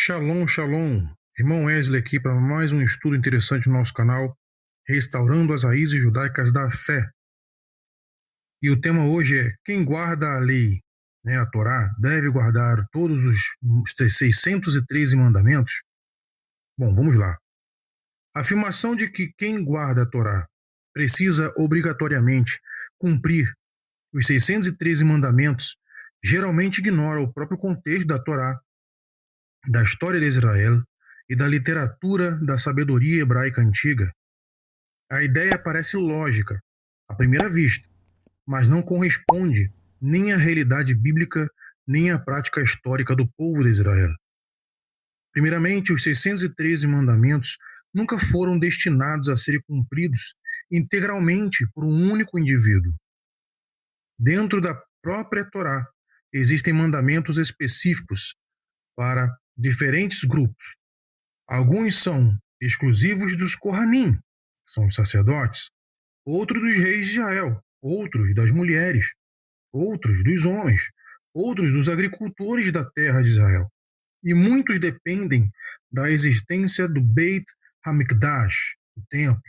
Shalom, shalom. Irmão Wesley aqui para mais um estudo interessante no nosso canal, Restaurando as Raízes Judaicas da Fé. E o tema hoje é: quem guarda a lei, a Torá, deve guardar todos os 613 mandamentos? Bom, vamos lá. A afirmação de que quem guarda a Torá precisa obrigatoriamente cumprir os 613 mandamentos geralmente ignora o próprio contexto da Torá, da história de Israel e da literatura da sabedoria hebraica antiga. A ideia parece lógica à primeira vista, mas não corresponde nem à realidade bíblica nem à prática histórica do povo de Israel. Primeiramente, os 613 mandamentos nunca foram destinados a serem cumpridos integralmente por um único indivíduo. Dentro da própria Torá, existem mandamentos específicos para diferentes grupos. Alguns são exclusivos dos Kohanim, são os sacerdotes, outros dos reis de Israel, outros das mulheres, outros dos homens, outros dos agricultores da terra de Israel. E muitos dependem da existência do Beit HaMikdash, o templo.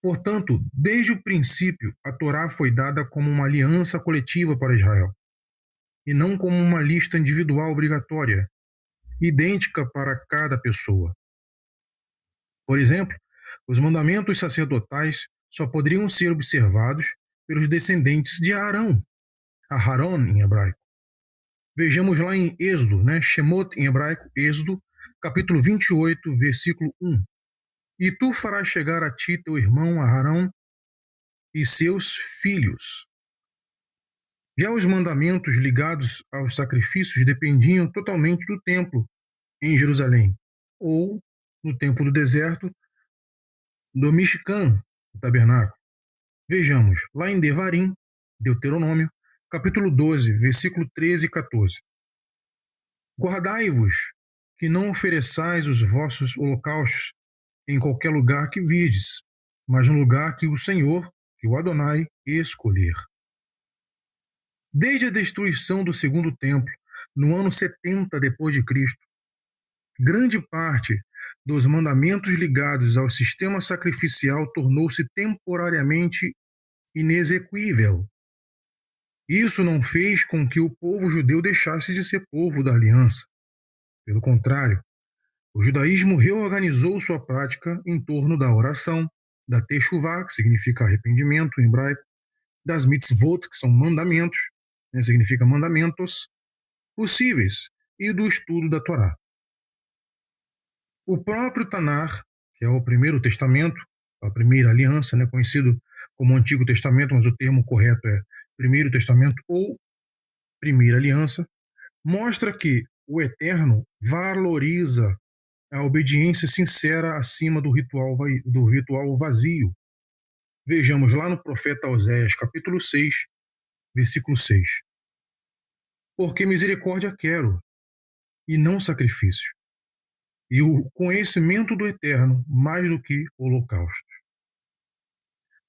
Portanto, desde o princípio, a Torá foi dada como uma aliança coletiva para Israel, e não como uma lista individual obrigatória, idêntica para cada pessoa. Por exemplo, os mandamentos sacerdotais só poderiam ser observados pelos descendentes de Arão, Aharon em hebraico. Vejamos lá em Êxodo, Shemot em hebraico, Êxodo, capítulo 28, versículo 1. E tu farás chegar a ti teu irmão Aharon e seus filhos. Já os mandamentos ligados aos sacrifícios dependiam totalmente do templo em Jerusalém, ou no templo do deserto do Mishkan, o tabernáculo. Vejamos, lá em Devarim, Deuteronômio, capítulo 12, versículo 13 e 14. Guardai-vos, que não ofereçais os vossos holocaustos em qualquer lugar que virdes, mas no lugar que o Senhor, que o Adonai, escolher. Desde a destruição do segundo templo, no ano 70 depois de Cristo, grande parte dos mandamentos ligados ao sistema sacrificial tornou-se temporariamente inexequível. Isso não fez com que o povo judeu deixasse de ser povo da aliança. Pelo contrário, o judaísmo reorganizou sua prática em torno da oração, da teshuvá, que significa arrependimento em hebraico, das mitzvot, que são mandamentos, significa mandamentos possíveis, e do estudo da Torá. O próprio Tanar, que é o Primeiro Testamento, a primeira aliança, conhecido como Antigo Testamento, mas o termo correto é Primeiro Testamento ou Primeira Aliança, mostra que o Eterno valoriza a obediência sincera acima do ritual vazio. Vejamos lá no profeta Oséias, capítulo 6, versículo 6. Porque misericórdia quero, e não sacrifício, e o conhecimento do Eterno mais do que holocaustos.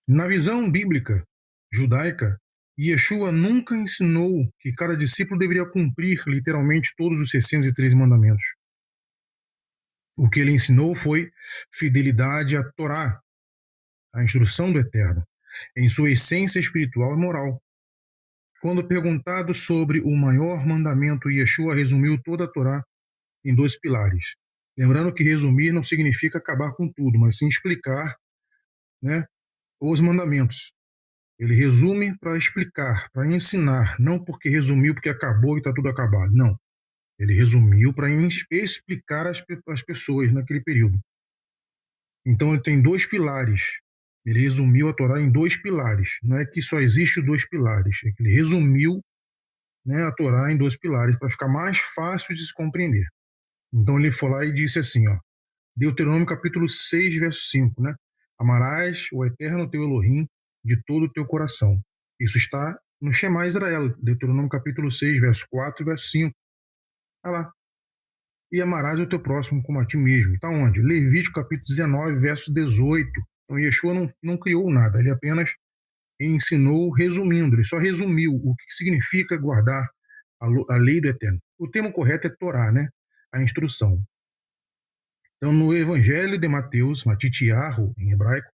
Na visão bíblica judaica, Yeshua nunca ensinou que cada discípulo deveria cumprir literalmente todos os 613 mandamentos. O que ele ensinou foi fidelidade à Torá, a instrução do Eterno, em sua essência espiritual e moral. Quando perguntado sobre o maior mandamento, Yeshua resumiu toda a Torá em 2 pilares. Lembrando que resumir não significa acabar com tudo, mas sim explicar, os mandamentos. Ele resume para explicar, para ensinar, não porque resumiu porque acabou e está tudo acabado, não. Ele resumiu para explicar às pessoas naquele período. Então ele tem 2 pilares. Ele resumiu a Torá em 2 pilares. Não é que só existe 2 pilares, é que ele resumiu a Torá em 2 pilares para ficar mais fácil de se compreender. Então ele foi lá e disse assim, Deuteronômio capítulo 6, verso 5, Amarás o Eterno teu Elohim de todo o teu coração. Isso está no Shema Israel, Deuteronômio capítulo 6, verso 4 e verso 5. Olha lá. E amarás o teu próximo como a ti mesmo. Está onde? Levítico capítulo 19, verso 18. Então Yeshua não criou nada, ele apenas ensinou resumindo, ele só resumiu o que significa guardar a lei do Eterno. O termo correto é Torá, né? A instrução. Então, no Evangelho de Mateus, Matitiarro, em hebraico,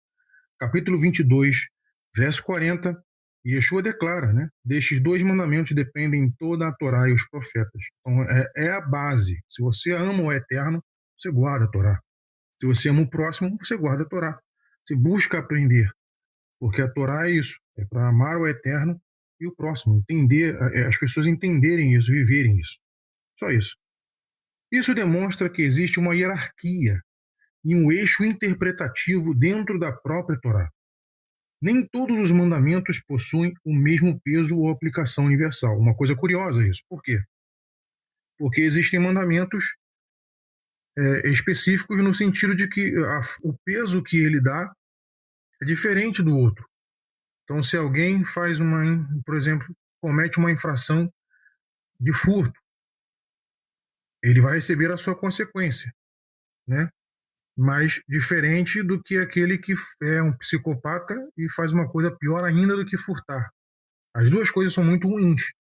capítulo 22, verso 40, Yeshua declara, né? Destes dois mandamentos dependem toda a Torá e os profetas. Então, é a base. Se você ama o Eterno, você guarda a Torá. Se você ama o próximo, você guarda a Torá. Você busca aprender, porque a Torá é isso, é para amar o Eterno e o próximo, entender, as pessoas entenderem isso, viverem isso. Só isso. Isso demonstra que existe uma hierarquia e um eixo interpretativo dentro da própria Torá. Nem todos os mandamentos possuem o mesmo peso ou aplicação universal. Uma coisa curiosa isso. Por quê? Porque existem mandamentos específicos no sentido de que o peso que ele dá é diferente do outro. Então, se alguém faz por exemplo, comete uma infração de furto, ele vai receber a sua consequência, né? Mas diferente do que aquele que é um psicopata e faz uma coisa pior ainda do que furtar. As duas coisas são muito ruins,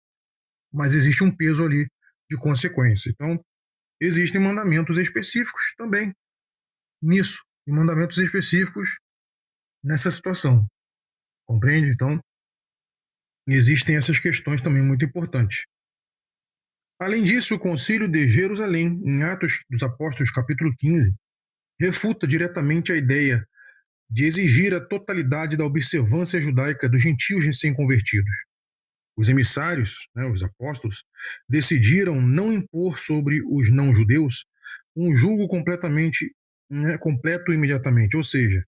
mas existe um peso ali de consequência. Então, existem mandamentos específicos também nisso, e mandamentos específicos nessa situação. Compreende? Então, existem essas questões também muito importantes. Além disso, o Concílio de Jerusalém, em Atos dos Apóstolos, capítulo 15, refuta diretamente a ideia de exigir a totalidade da observância judaica dos gentios recém-convertidos. Os emissários, né, os apóstolos, decidiram não impor sobre os não-judeus um julgo completamente, né, completo imediatamente. Ou seja,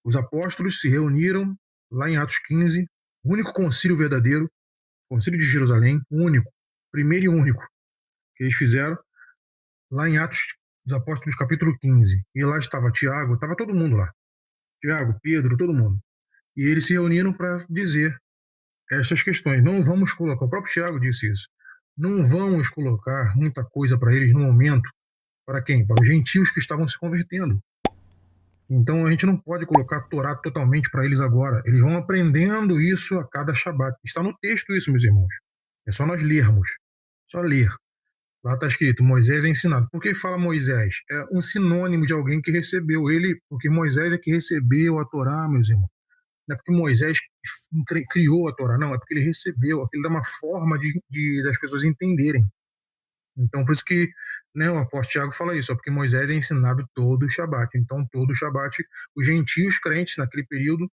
os apóstolos se reuniram lá em Atos 15, o único concílio verdadeiro, concílio de Jerusalém, único, primeiro e único, que eles fizeram lá em Atos dos Apóstolos, capítulo 15. E lá estava Tiago, estava todo mundo lá. Tiago, Pedro, todo mundo. E eles se reuniram para dizer essas questões. Não vamos colocar, o próprio Tiago disse isso, não vamos colocar muita coisa para eles no momento. Para quem? Para os gentios que estavam se convertendo. Então a gente não pode colocar a Torá totalmente para eles agora. Eles vão aprendendo isso a cada Shabat. Está no texto isso, meus irmãos. É só nós lermos. Só ler. Lá está escrito, Moisés é ensinado. Por que fala Moisés? É um sinônimo de alguém que recebeu ele, porque Moisés é que recebeu a Torá, meus irmãos. Não é porque Moisés criou a Torá, não, é porque ele recebeu. Aquilo dá uma forma das pessoas entenderem. Então, por isso que, né, o apóstolo Tiago fala isso, porque Moisés é ensinado todo o Shabat. Então, todo o Shabat, os gentios crentes naquele período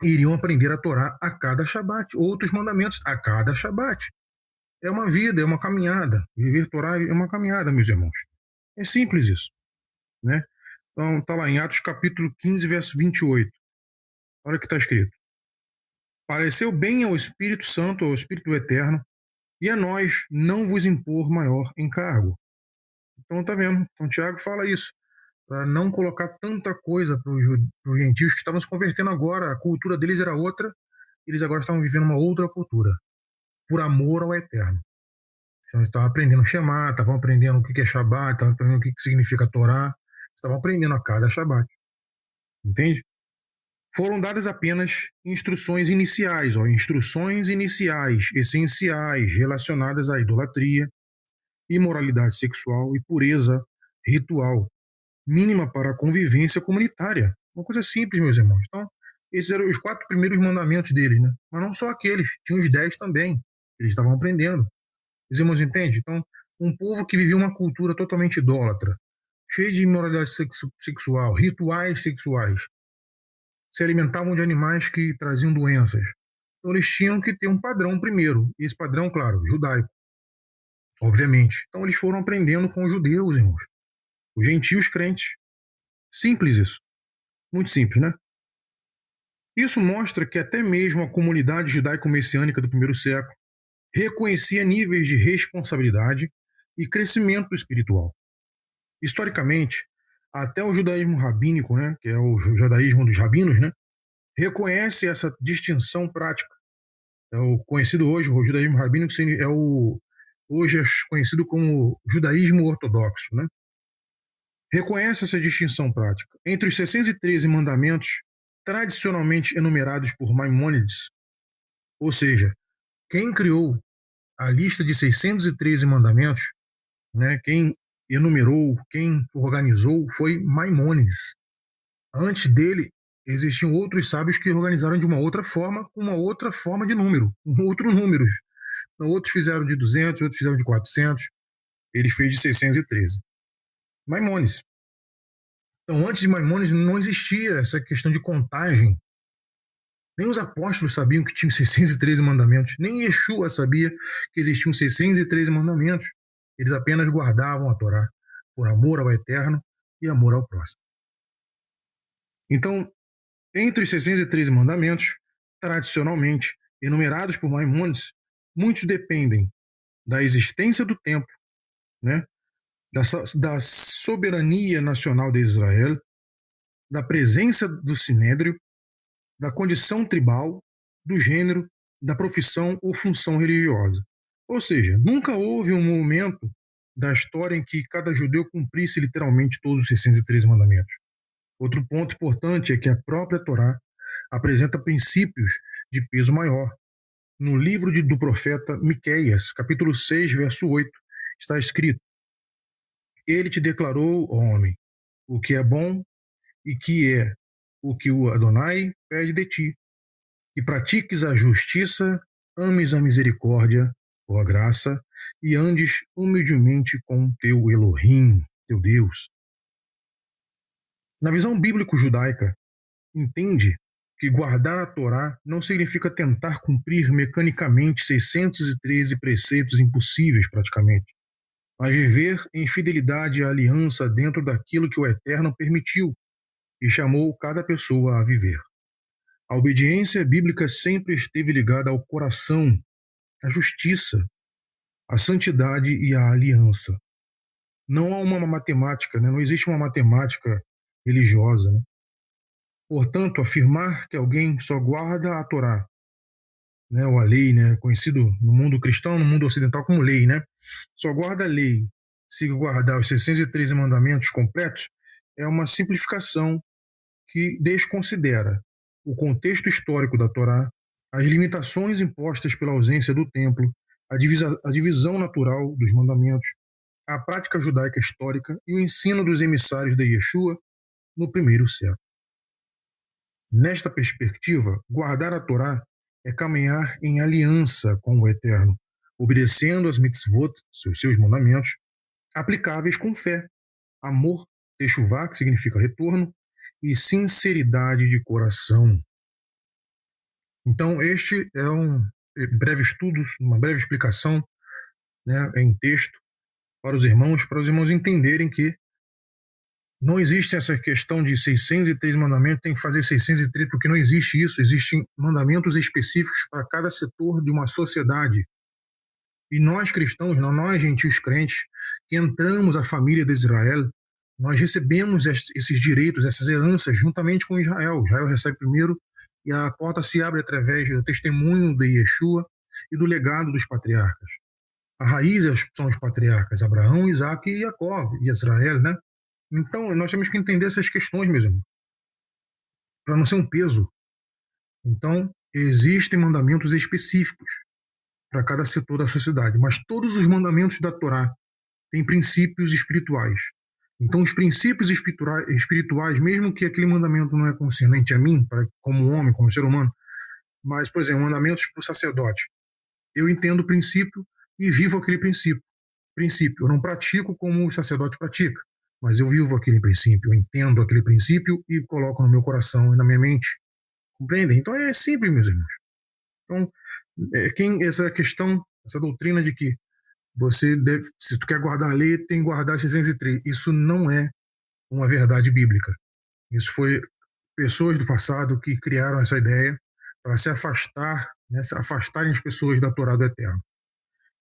iriam aprender a Torá a cada Shabat, outros mandamentos a cada Shabat. É uma vida, é uma caminhada. Viver Torá é uma caminhada, meus irmãos. É simples isso, né? Então, está lá em Atos capítulo 15, verso 28. Olha o que está escrito. Pareceu bem ao Espírito Santo, ao Espírito do Eterno, e a nós não vos impor maior encargo. Então, tá vendo? Então, Tiago fala isso, para não colocar tanta coisa para os gentios que estavam se convertendo agora. A cultura deles era outra, eles agora estavam vivendo uma outra cultura, por amor ao Eterno. Então, estavam aprendendo Shema, estavam aprendendo o que é Shabat, estavam aprendendo o que significa Torá, estavam aprendendo a cada Shabat. Entende? Foram dadas apenas instruções iniciais, instruções iniciais, essenciais, relacionadas à idolatria, imoralidade sexual e pureza ritual, mínima para a convivência comunitária. Uma coisa simples, meus irmãos. Então, esses eram os 4 primeiros mandamentos deles, né? Mas não só aqueles, tinha os 10 também, eles estavam aprendendo. Os irmãos entendem? Então, um povo que vivia uma cultura totalmente idólatra, cheia de imoralidade sexual, rituais sexuais, se alimentavam de animais que traziam doenças. Então eles tinham que ter um padrão primeiro. E esse padrão, claro, judaico, obviamente. Então eles foram aprendendo com os judeus, irmãos. Os gentios crentes. Simples isso. Muito simples, né? Isso mostra que até mesmo a comunidade judaico-messiânica do primeiro século reconhecia níveis de responsabilidade e crescimento espiritual. Historicamente, até o judaísmo rabínico, né, que é o judaísmo dos rabinos, né, reconhece essa distinção prática. É o conhecido hoje, o judaísmo rabínico, hoje é conhecido como judaísmo ortodoxo, né? Reconhece essa distinção prática. Entre os 613 mandamentos tradicionalmente enumerados por Maimônides, ou seja, quem criou a lista de 613 mandamentos, né, quem enumerou, quem organizou foi Maimônides. Antes dele, existiam outros sábios que organizaram de uma outra forma, com uma outra forma de número, com outros números. Então, outros fizeram de 200, outros fizeram de 400, ele fez de 613. Maimônides. Então, antes de Maimônides, não existia essa questão de contagem. Nem os apóstolos sabiam que tinham 613 mandamentos. Nem Yeshua sabia que existiam 613 mandamentos. Eles apenas guardavam a Torá por amor ao Eterno e amor ao próximo. Então, entre os 613 mandamentos, tradicionalmente enumerados por Maimônides, muitos dependem da existência do templo, né, da soberania nacional de Israel, da presença do sinédrio, da condição tribal, do gênero, da profissão ou função religiosa. Ou seja, nunca houve um momento da história em que cada judeu cumprisse literalmente todos os 613 mandamentos. Outro ponto importante é que a própria Torá apresenta princípios de peso maior. No livro do profeta Miqueias, capítulo 6, verso 8, está escrito: Ele te declarou, ó homem, o que é bom e que é o que o Adonai pede de ti, que pratiques a justiça, ames a misericórdia ou a graça e andes humildemente com teu Elohim, teu Deus. Na visão bíblico-judaica, entende que guardar a Torá não significa tentar cumprir mecanicamente 613 preceitos impossíveis praticamente, mas viver em fidelidade à aliança dentro daquilo que o Eterno permitiu e chamou cada pessoa a viver. A obediência bíblica sempre esteve ligada ao coração, à justiça, à santidade e à aliança. Não há uma matemática, né? Não existe uma matemática religiosa. Né? Portanto, afirmar que alguém só guarda a Torá, né, ou a lei, né, conhecido no mundo cristão, no mundo ocidental como lei, né, só guarda a lei se guardar os 613 mandamentos completos, é uma simplificação que desconsidera o contexto histórico da Torá, as limitações impostas pela ausência do templo, a divisão natural dos mandamentos, a prática judaica histórica e o ensino dos emissários de Yeshua no primeiro século. Nesta perspectiva, guardar a Torá é caminhar em aliança com o Eterno, obedecendo as mitzvot, seus mandamentos, aplicáveis com fé, amor, techuvá, que significa retorno, e sinceridade de coração. Então, este é um breve estudo, uma breve explicação, né, em texto para os irmãos entenderem que não existe essa questão de 603 mandamentos, tem que fazer 603, porque não existe isso. Existem mandamentos específicos para cada setor de uma sociedade. E nós cristãos, nós gentios crentes, que entramos a família de Israel, nós recebemos esses direitos, essas heranças, juntamente com Israel. Israel recebe primeiro e a porta se abre através do testemunho de Yeshua e do legado dos patriarcas. A raiz são os patriarcas, Abraão, Isaac e Jacó, e Israel, né? Então, nós temos que entender essas questões, meus irmãos, para não ser um peso. Então, existem mandamentos específicos para cada setor da sociedade, mas todos os mandamentos da Torá têm princípios espirituais. Então, os princípios espirituais, mesmo que aquele mandamento não é concernente a mim, como homem, como ser humano, mas, por exemplo, mandamentos para o sacerdote, eu entendo o princípio e vivo aquele princípio. Eu não pratico como o sacerdote pratica, mas eu vivo aquele princípio, eu entendo aquele princípio e coloco no meu coração e na minha mente. Compreendem? Então é simples, meus irmãos. Então, essa questão, essa doutrina de que você deve, se tu quer guardar a lei, tem que guardar 603. Isso não é uma verdade bíblica. Isso foi pessoas do passado que criaram essa ideia para se afastar, né, se afastarem as pessoas da Torá do Eterno.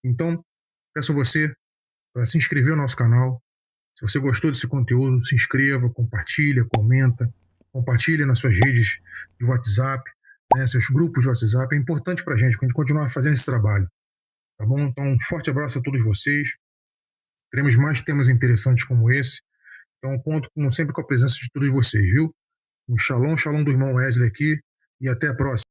Então, peço a você para se inscrever no nosso canal. Se você gostou desse conteúdo, se inscreva, compartilha, comenta, compartilha nas suas redes de WhatsApp, né, seus grupos de WhatsApp. É importante para a gente continuar fazendo esse trabalho. Tá bom? Então, um forte abraço a todos vocês. Teremos mais temas interessantes como esse. Então, conto, como sempre, com a presença de todos vocês, viu? Um shalom do irmão Wesley aqui e até a próxima.